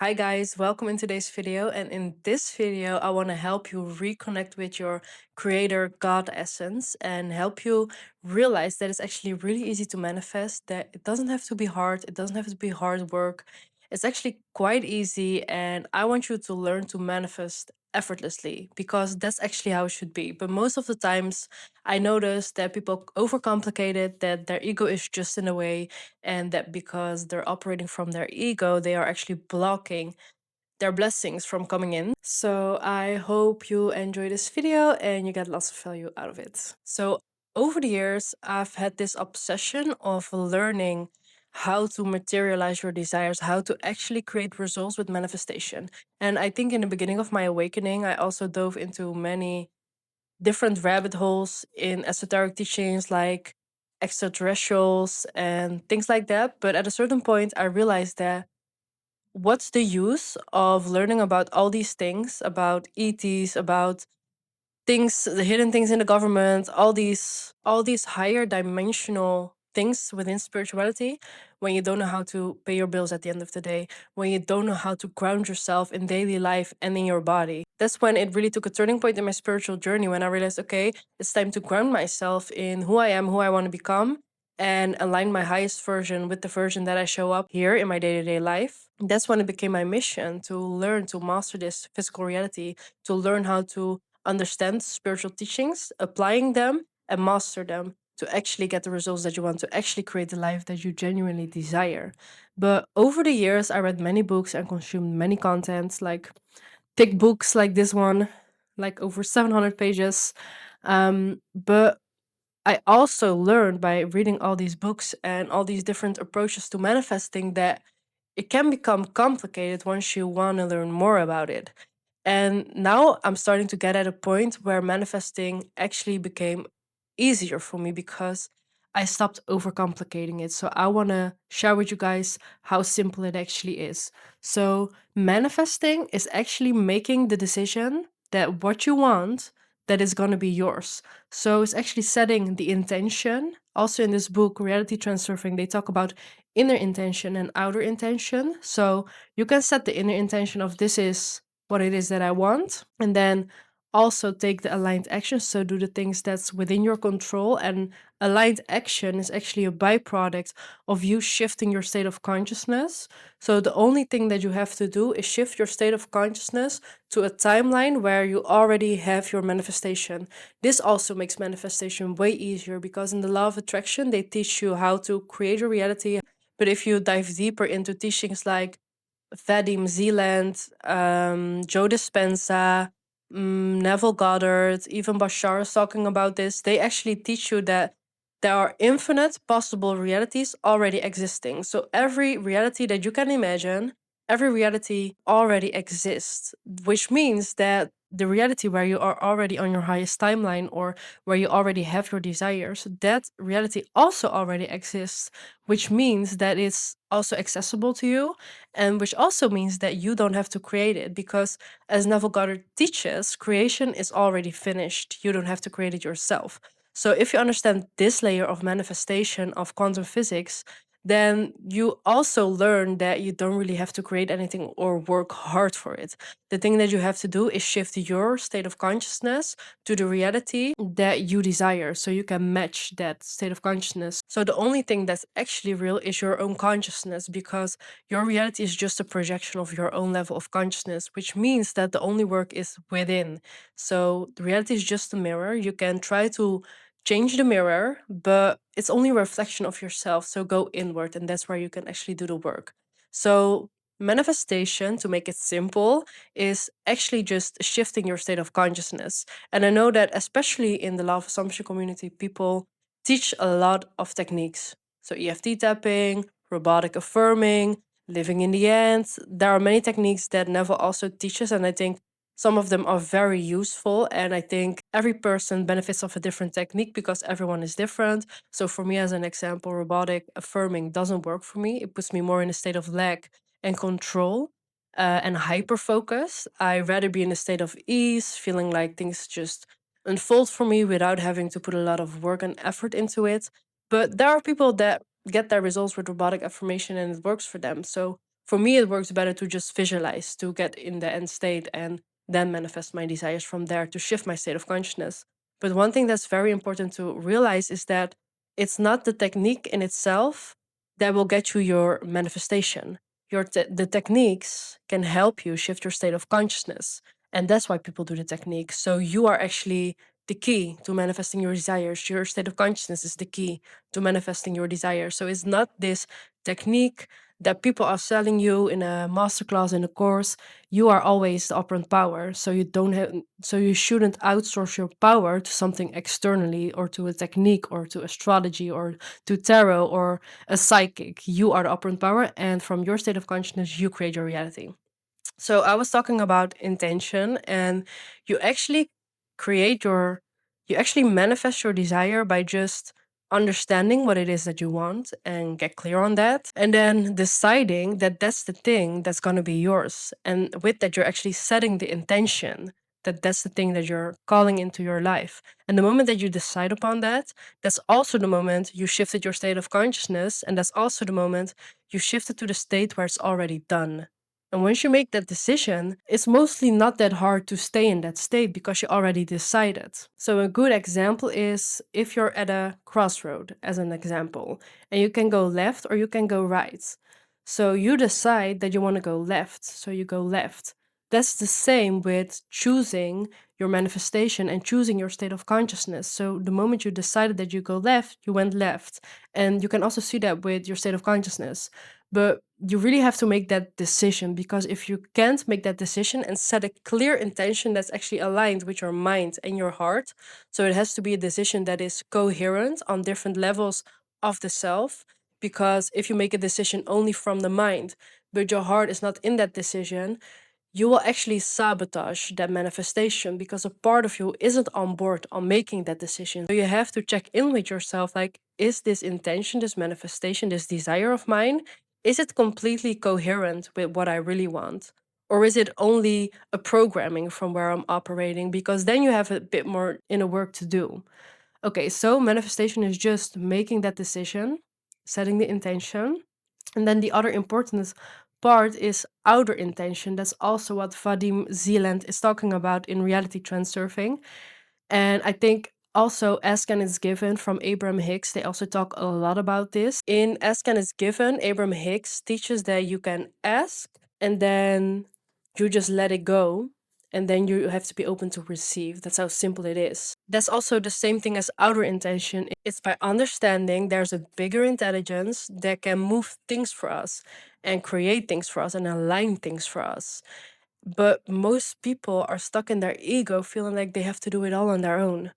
Hi guys, welcome in today's video. And in this video, I want to help you reconnect with your creator God essence and help you realize that it's actually really easy to manifest, that it doesn't have to be hard, it doesn't have to be hard work. It's actually quite easy, and I want you to learn to manifest effortlessly because that's actually how it should be. But most of the times, I notice that people overcomplicate it, that their ego is just in the way, and that because they're operating from their ego, they are actually blocking their blessings from coming in. So I hope you enjoy this video and you get lots of value out of it. So over the years, I've had this obsession of learning how to materialize your desires, how to actually create results with manifestation. And I think in the beginning of my awakening, I also dove into many different rabbit holes in esoteric teachings like extraterrestrials and things like that. But at a certain point, I realized that what's the use of learning about all these things, about ETs, about things, the hidden things in the government, all these higher dimensional things within spirituality, when you don't know how to pay your bills at the end of the day, when you don't know how to ground yourself in daily life and in your body. That's when it really took a turning point in my spiritual journey, when I realized, okay, it's time to ground myself in who I am, who I want to become, and align my highest version with the version that I show up here in my day-to-day life. That's when it became my mission to learn to master this physical reality, to learn how to understand spiritual teachings, applying them, and master them to actually get the results that you want, to actually create the life that you genuinely desire. But over the years, I read many books and consumed many contents, like thick books like this one, like over 700 pages. But I also learned by reading all these books and all these different approaches to manifesting that it can become complicated once you want to learn more about it. And now I'm starting to get at a point where manifesting actually became easier for me because I stopped overcomplicating it. So I want to share with you guys how simple it actually is. So manifesting is actually making the decision that what you want that is going to be yours. So it's actually setting the intention. Also in this book Reality Transurfing, they talk about inner intention and outer intention. So you can set the inner intention of this is what it is that I want, and then also take the aligned action. So do the things that's within your control. And aligned action is actually a byproduct of you shifting your state of consciousness. So the only thing that you have to do is shift your state of consciousness to a timeline where you already have your manifestation. This also makes manifestation way easier because in the law of attraction, they teach you how to create your reality. But if you dive deeper into teachings like Vadim Zeeland, Joe Dispenza, Neville Goddard, even Bashar is talking about this. They actually teach you that there are infinite possible realities already existing. So every reality that you can imagine, every reality already exists, which means that the reality where you are already on your highest timeline or where you already have your desires, that reality also already exists, which means that it's also accessible to you, and which also means that you don't have to create it because, as Neville Goddard teaches, creation is already finished. You don't have to create it yourself. So if you understand this layer of manifestation of quantum physics, then you also learn that you don't really have to create anything or work hard for it. The thing that you have to do is shift your state of consciousness to the reality that you desire so you can match that state of consciousness. So the only thing that's actually real is your own consciousness, because your reality is just a projection of your own level of consciousness, which means that the only work is within. So the reality is just a mirror. You can try to change the mirror, but it's only a reflection of yourself. So go inward, and that's where you can actually do the work. So manifestation, to make it simple, is actually just shifting your state of consciousness. And I know that especially in the law of assumption community, people teach a lot of techniques. So EFT tapping, robotic affirming, living in the end. There are many techniques that Neville also teaches, and I think some of them are very useful. And I think every person benefits of a different technique because everyone is different. So for me, as an example, robotic affirming doesn't work for me. It puts me more in a state of lack and control. And hyper focus. I rather be in a state of ease, feeling like things just unfold for me without having to put a lot of work and effort into it. But there are people that get their results with robotic affirmation and it works for them. So For me, it works better to just visualize, to get in the end state and then manifest my desires from there, to shift my state of consciousness. But one thing that's very important to realize is that it's not the technique in itself that will get you your manifestation. The techniques can help you shift your state of consciousness. And that's why people do the technique. So you are actually the key to manifesting your desires. Your state of consciousness is the key to manifesting your desires. So it's not this technique that people are selling you in a masterclass, in a course. You are always the operant power. So you shouldn't outsource your power to something externally, or to a technique, or to astrology, or to tarot, or a psychic. You are the operant power, and from your state of consciousness you create your reality. So I was talking about intention, and you actually create your, you actually manifest your desire by just understanding what it is that you want and get clear on that, and then deciding that that's the thing that's going to be yours. And with that, you're actually setting the intention that that's the thing that you're calling into your life. And the moment that you decide upon that, that's also the moment you shifted your state of consciousness, and that's also the moment you shifted to the state where it's already done. And once you make that decision, it's mostly not that hard to stay in that state because you already decided. So, a good example is if you're at a crossroad, as an example, and you can go left or you can go right. So, you decide that you want to go left, so you go left. That's the same with choosing your manifestation and choosing your state of consciousness. So, the moment you decided that you go left, you went left. And you can also see that with your state of consciousness. But you really have to make that decision, because if you can't make that decision and set a clear intention that's actually aligned with your mind and your heart, so it has to be a decision that is coherent on different levels of the self. Because if you make a decision only from the mind, but your heart is not in that decision, you will actually sabotage that manifestation, because a part of you isn't on board on making that decision. So you have to check in with yourself, like, is this intention, this manifestation, this desire of mine, is it completely coherent with what I really want? Or is it only a programming from where I'm operating? Because then you have a bit more inner work to do. Okay, so manifestation is just making that decision, setting the intention. And then the other important part is outer intention. That's also what Vadim Zeeland is talking about in reality transurfing. And I think also Ask and It's Given from Abraham Hicks, they also talk a lot about this. In Ask and It's Given, Abraham Hicks teaches that you can ask and then you just let it go. And then you have to be open to receive. That's how simple it is. That's also the same thing as outer intention. It's by understanding there's a bigger intelligence that can move things for us and create things for us and align things for us. But most people are stuck in their ego, feeling like they have to do it all on their own.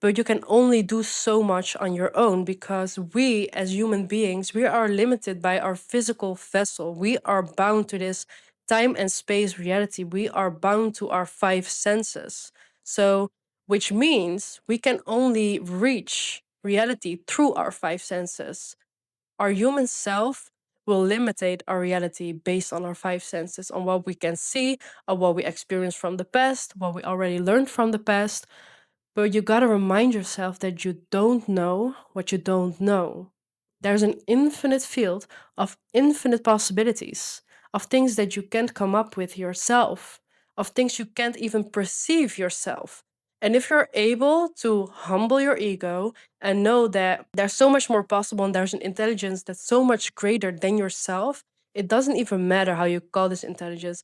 But you can only do so much on your own, because we, as human beings, we are limited by our physical vessel. We are bound to this time and space reality. We are bound to our five senses. So, which means we can only reach reality through our five senses. Our human self will limitate our reality based on our five senses, on what we can see, on what we experience from the past, what we already learned from the past. But you gotta remind yourself that you don't know what you don't know. There's an infinite field of infinite possibilities, of things that you can't come up with yourself, of things you can't even perceive yourself. And if you're able to humble your ego and know that there's so much more possible and there's an intelligence that's so much greater than yourself, it doesn't even matter how you call this intelligence.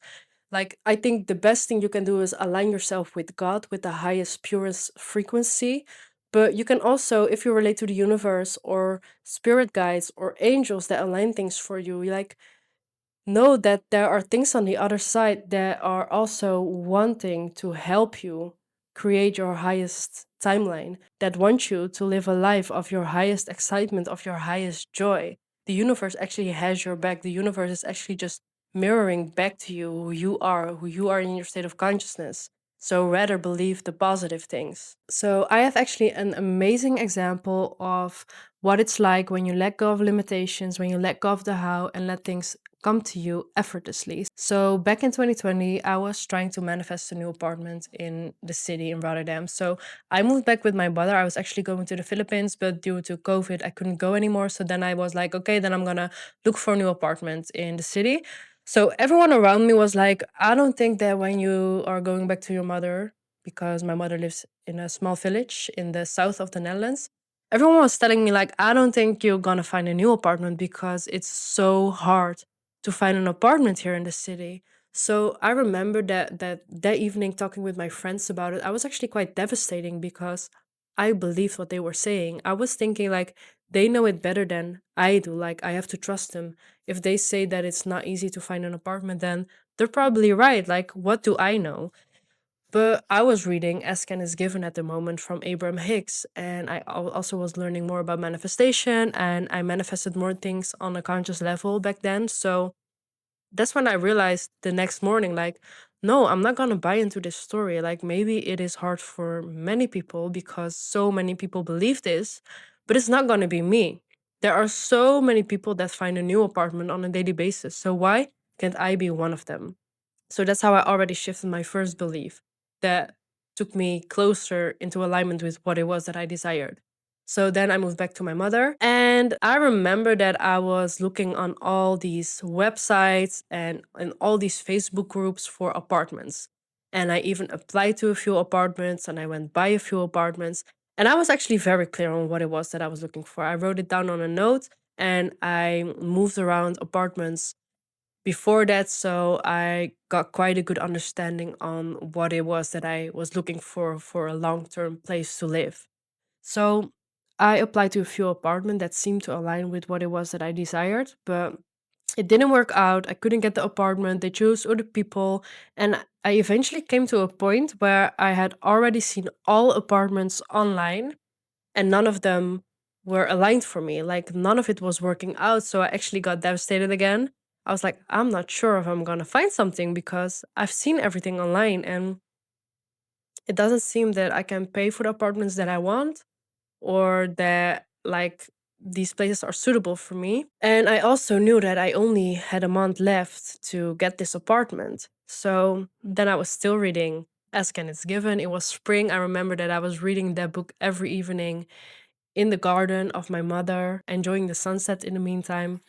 Like, I think the best thing you can do is align yourself with God, with the highest, purest frequency. But you can also, if you relate to the universe or spirit guides or angels that align things for you, like, know that there are things on the other side that are also wanting to help you create your highest timeline, that want you to live a life of your highest excitement, of your highest joy. The universe actually has your back. The universe is actually just mirroring back to you who you are in your state of consciousness. So rather believe the positive things. So I have actually an amazing example of what it's like when you let go of limitations, when you let go of the how and let things come to you effortlessly. So back in 2020, I was trying to manifest a new apartment in the city in Rotterdam. So I moved back with my brother. I was actually going to the Philippines, but due to COVID, I couldn't go anymore. So then I was like, okay, then I'm gonna look for a new apartment in the city. So everyone around me was like, I don't think that when you are going back to your mother, because my mother lives in a small village in the south of the Netherlands, everyone was telling me like, I don't think you're gonna find a new apartment because it's so hard to find an apartment here in the city. So I remember that evening talking with my friends about it. I was actually quite devastating because I believed what they were saying. I was thinking like they know it better than I do. Like I have to trust them. If they say that it's not easy to find an apartment, then they're probably right. Like what do I know? But I was reading Ask and is Given at the moment from Abraham Hicks, and also was learning more about manifestation, and I manifested more things on a conscious level back then. So that's when I realized the next morning, like, no, I'm not gonna buy into this story. Like, maybe it is hard for many people because so many people believe this, but it's not gonna be me. There are so many people that find a new apartment on a daily basis. So why can't I be one of them? So that's how I already shifted my first belief that took me closer into alignment with what it was that I desired. So then I moved back to my mother. And I remember that I was looking on all these websites and all these Facebook groups for apartments. And I even applied to a few apartments and I went by a few apartments. And I was actually very clear on what it was that I was looking for. I wrote it down on a note and I moved around apartments before that, so I got quite a good understanding on what it was that I was looking for a long-term place to live. So I applied to a few apartments that seemed to align with what it was that I desired, but it didn't work out. I couldn't get the apartment. They chose other people, and I eventually came to a point where I had already seen all apartments online and none of them were aligned for me. Like none of it was working out. So I actually got devastated again. I was like, I'm not sure if I'm gonna find something because I've seen everything online and it doesn't seem that I can pay for the apartments that I want or that like these places are suitable for me. And I also knew that I only had a month left to get this apartment. So then I was still reading Ask and It's Given. It was spring. I remember that I was reading that book every evening in the garden of my mother, enjoying the sunset in the meantime.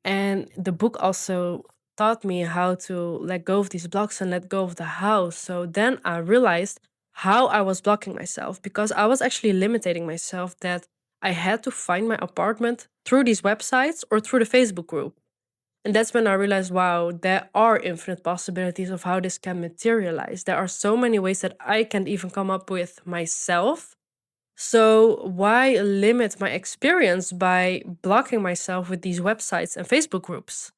And the book also taught me how to let go of these blocks and let go of the house. So then I realized how I was blocking myself because I was actually limiting myself that I had to find my apartment through these websites or through the Facebook group. And that's when I realized, wow, there are infinite possibilities of how this can materialize. There are so many ways that I can't even come up with myself, so why limit my experience by blocking myself with these websites and Facebook groups?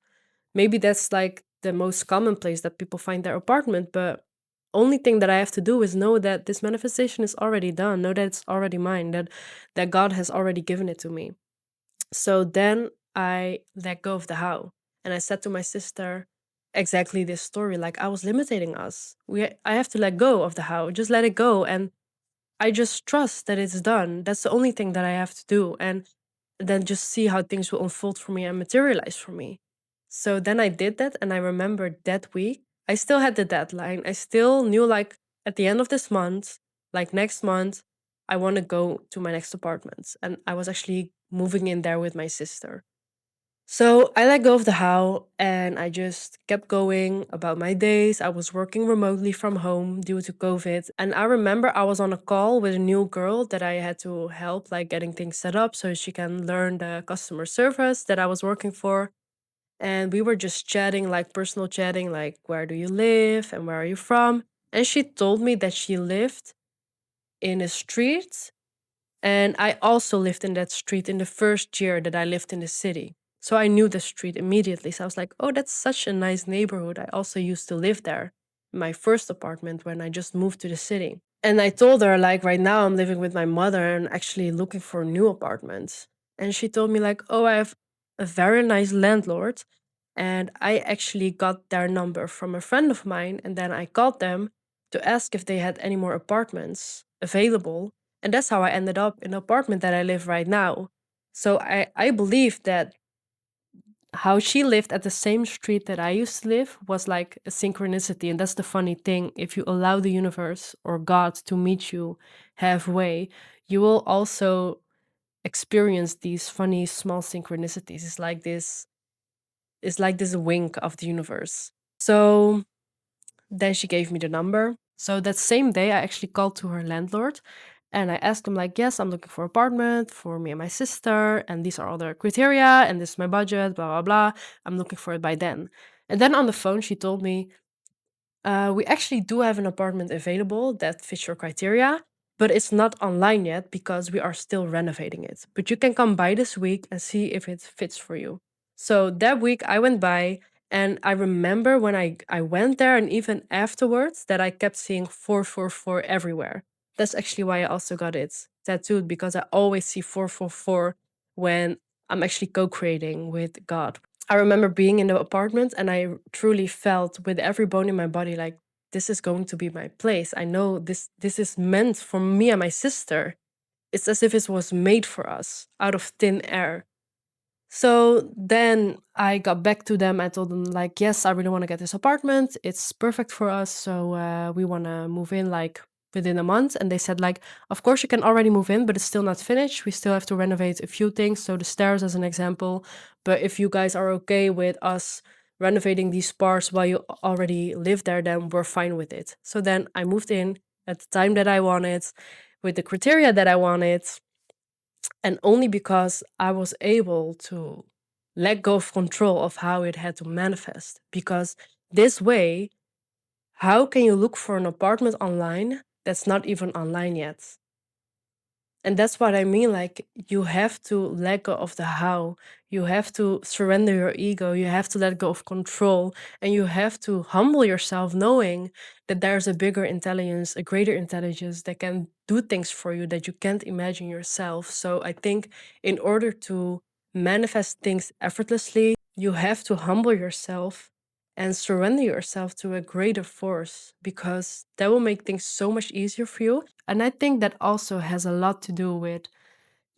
Maybe that's like the most common place that people find their apartment, but only thing that I have to do is know that this manifestation is already done, know that it's already mine, that God has already given it to me. So then I let go of the how. And I said to my sister exactly this story, like I was limiting us. I have to let go of the how. Just let it go and I just trust that it's done. That's the only thing that I have to do. And then just see how things will unfold for me and materialize for me. So then I did that. And I remember that week, I still had the deadline. I still knew, like, at the end of this month, like next month, I want to go to my next apartment. And I was actually moving in there with my sister. So I let go of the how and I just kept going about my days. I was working remotely from home due to COVID. And I remember I was on a call with a new girl that I had to help, like getting things set up so she can learn the customer service that I was working for. And we were just chatting, like personal chatting, like where do you live and where are you from? And she told me that she lived in a street and I also lived in that street in the first year that I lived in the city. So I knew the street immediately. So I was like, oh, that's such a nice neighborhood. I also used to live there, in my first apartment when I just moved to the city. And I told her, like, right now I'm living with my mother and actually looking for new apartments. And she told me, like, oh, I have a very nice landlord. And I actually got their number from a friend of mine. And then I called them to ask if they had any more apartments available. And that's how I ended up in the apartment that I live right now. So I believe that how she lived at the same street that I used to live was like a synchronicity. And that's the funny thing. If you allow the universe or God to meet you halfway, you will also experience these funny small synchronicities. It's like this wink of the universe. So then she gave me the number. So that same day I actually called to her landlord and I asked him like, yes, I'm looking for an apartment for me and my sister, and these are all the criteria, and this is my budget, blah blah blah. I'm looking for it by then. And then on the phone she told me, we actually do have an apartment available that fits your criteria, but it's not online yet because we are still renovating it. But you can come by this week and see if it fits for you. So that week I went by and I remember when I went there and even afterwards that I kept seeing 444 everywhere. That's actually why I also got it tattooed because I always see 444 when I'm actually co creating with God. I remember being in the apartment and I truly felt with every bone in my body like this is going to be my place. I know this is meant for me and my sister. It's as if it was made for us out of thin air. So then I got back to them. I told them like, yes, I really want to get this apartment. It's perfect for us. So we want to move in like within a month. And they said like, of course you can already move in, but it's still not finished. We still have to renovate a few things. So the stairs as an example. But if you guys are okay with us renovating these parts while you already live there, then we're fine with it. So then I moved in at the time that I wanted, with the criteria that I wanted, and only because I was able to let go of control of how it had to manifest. Because this way, how can you look for an apartment online that's not even online yet? And that's what I mean. Like, you have to let go of the how. You have to surrender your ego. You have to let go of control. And you have to humble yourself, knowing that there's a bigger intelligence, a greater intelligence that can do things for you that you can't imagine yourself. So I think in order to manifest things effortlessly, you have to humble yourself and surrender yourself to a greater force, because that will make things so much easier for you. And I think that also has a lot to do with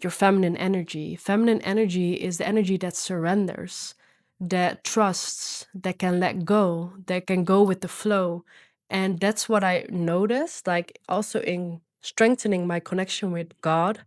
your feminine energy. Feminine energy is the energy that surrenders, that trusts, that can let go, that can go with the flow. And that's what I noticed, like also in strengthening my connection with God,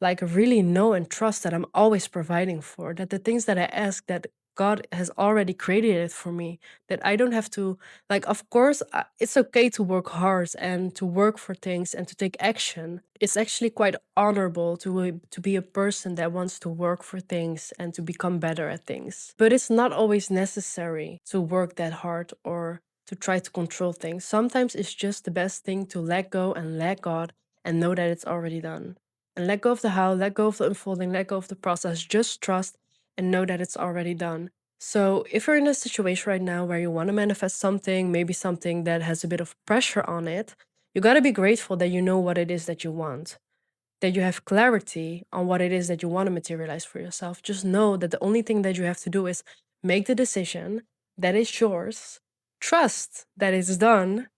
like really know and trust that I'm always providing for, that the things that I ask, that God has already created it for me, that I don't have to, like, of course, it's okay to work hard and to work for things and to take action. It's actually quite honorable to be a person that wants to work for things and to become better at things. But it's not always necessary to work that hard or to try to control things. Sometimes it's just the best thing to let go and let God and know that it's already done. And let go of the how, let go of the unfolding, let go of the process. Just trust and know that it's already done. So, if you're in a situation right now where you want to manifest something, maybe something that has a bit of pressure on it, you got to be grateful that you know what it is that you want, that you have clarity on what it is that you want to materialize for yourself. Just know that the only thing that you have to do is make the decision that is yours, trust that it's done,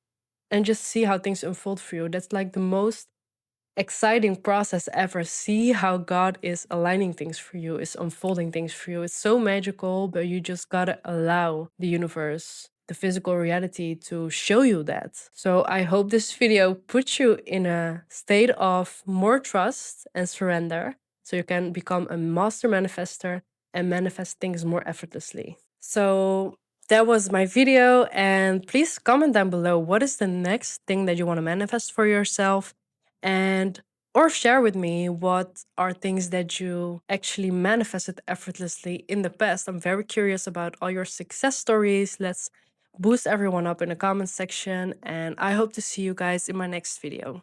and just see how things unfold for you. That's like the most exciting process ever. See how God is aligning things for you, is unfolding things for you. It's so magical, but you just gotta allow the universe, the physical reality, to show you that. So I hope this video puts you in a state of more trust and surrender so you can become a master manifester and manifest things more effortlessly. So that was my video, and please comment down below what is the next thing that you want to manifest for yourself, and or share with me what are things that you actually manifested effortlessly in the past. I'm very curious about all your success stories. Let's boost everyone up in the comment section, and I hope to see you guys in my next video.